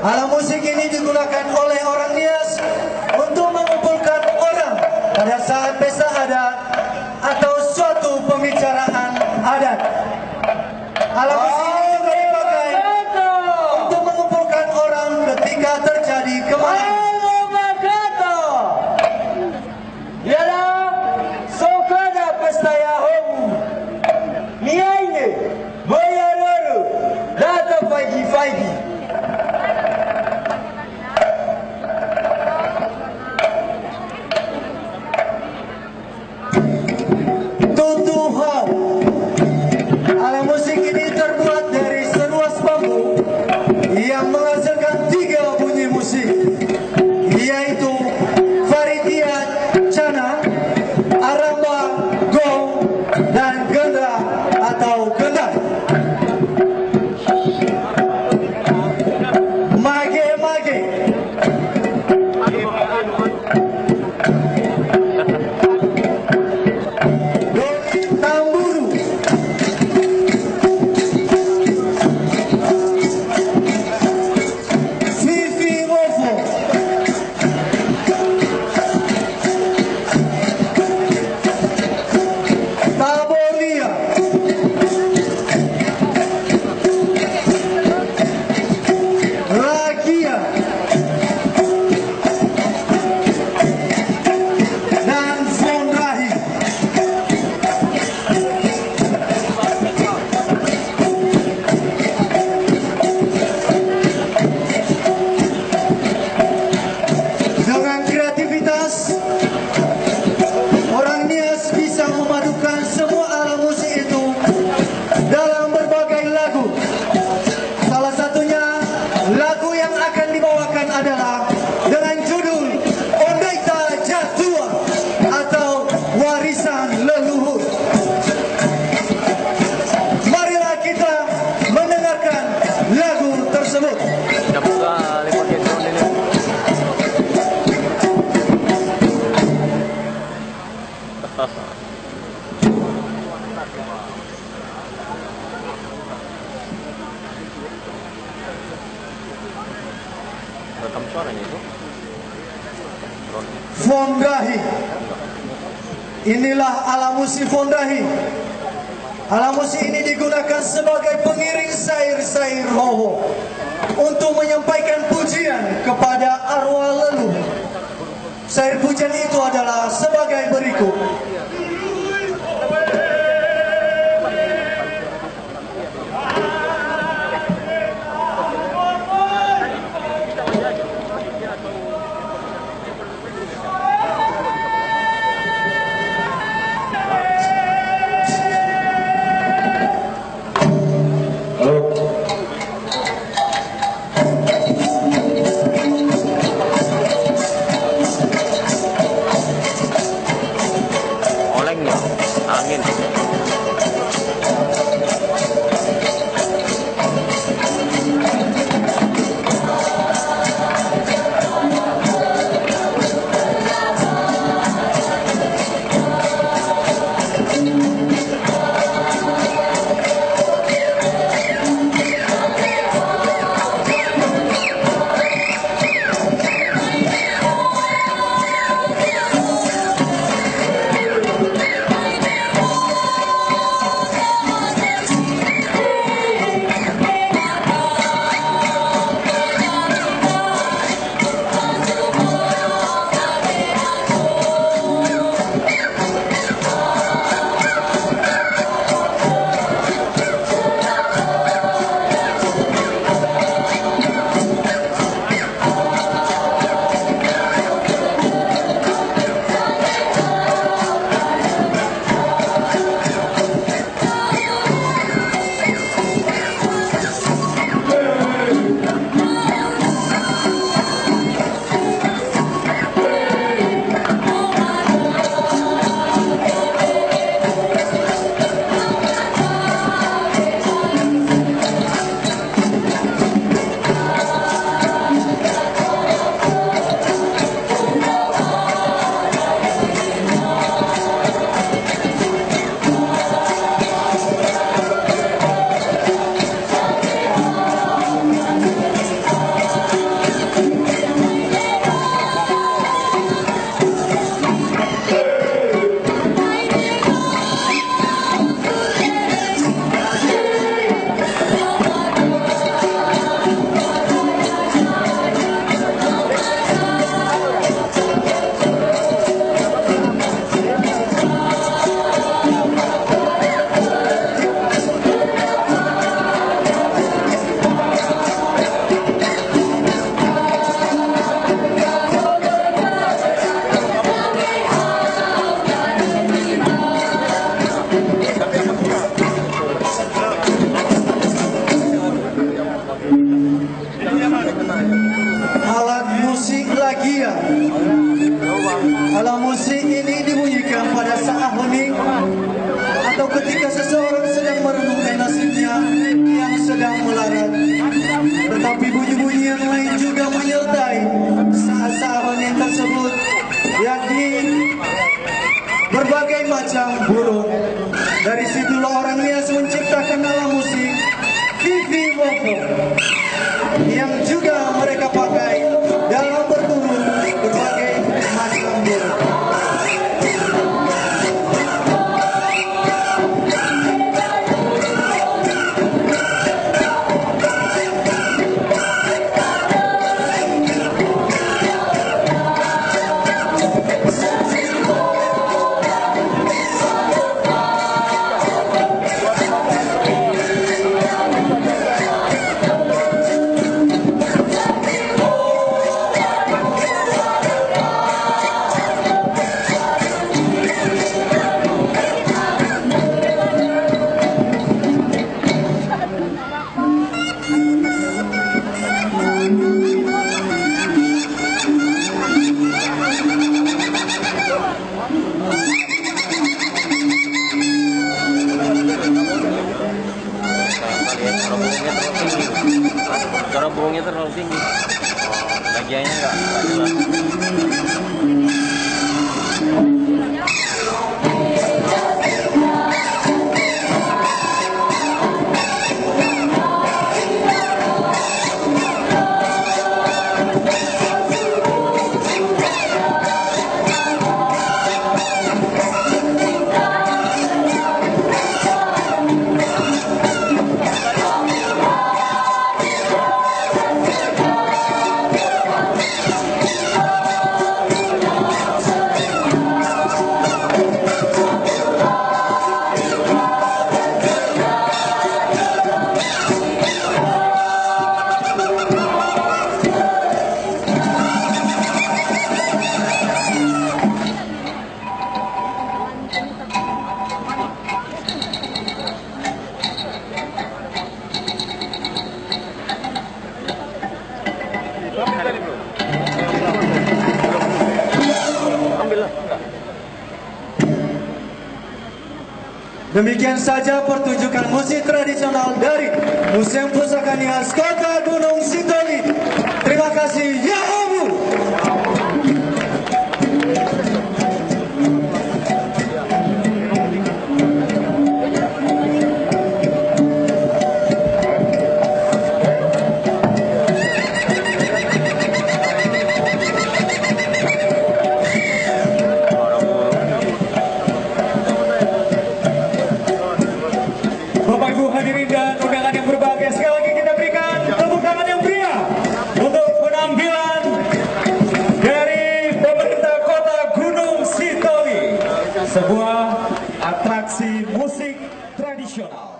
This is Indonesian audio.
Alat musik ini digunakan oleh orang Nias untuk mengumpulkan orang pada saat pesta adat atau suatu pembicaraan adat. Alat musik ini juga dipakai untuk mengumpulkan orang ketika terjadi kemarahan. Pesta Yahomu, Niaine, Boyaroro, Data Faigi. Tutuhan, alat musik ini terbuat dari seruas bambu yang menghasilkan 3 bunyi musik, yaitu Faritian, Cana, Aramba, Gong, dan Gendra atau Gendang. Mage-mage, tamburu, Fifi-rofo, Tabolia, Rakia, dan Fondrahi. Dengan kreativitas, orang Nias bisa memadukan semua alat musik itu dalam berbagai lagu. Salah satunya lagu yang akan dibawakan adalah dengan judul Ondaita Jatua atau Warisan Leluhur. Marilah kita mendengarkan lagu tersebut. Rekam suaranya itu. Fondrahi. Inilah alat musik Fondrahi. Alat musik ini digunakan sebagai pengiring sair-sair hoho untuk menyampaikan pujian kepada arwah leluhur. Sair pujian itu adalah sebagai berikut. suara burungnya terlalu tinggi. Bagiannya nggak jelas. Demikian saja pertunjukan musik tradisional dari Museum Pusaka Nias Kota Gunung Sitoli. Terima kasih, ya Abu. Bapak Ibu hadirin dan undangan yang berbahagia, sekali lagi kita berikan tepuk tangan yang meriah untuk penampilan dari pemerintah kota Gunung Sitoli, sebuah atraksi musik tradisional.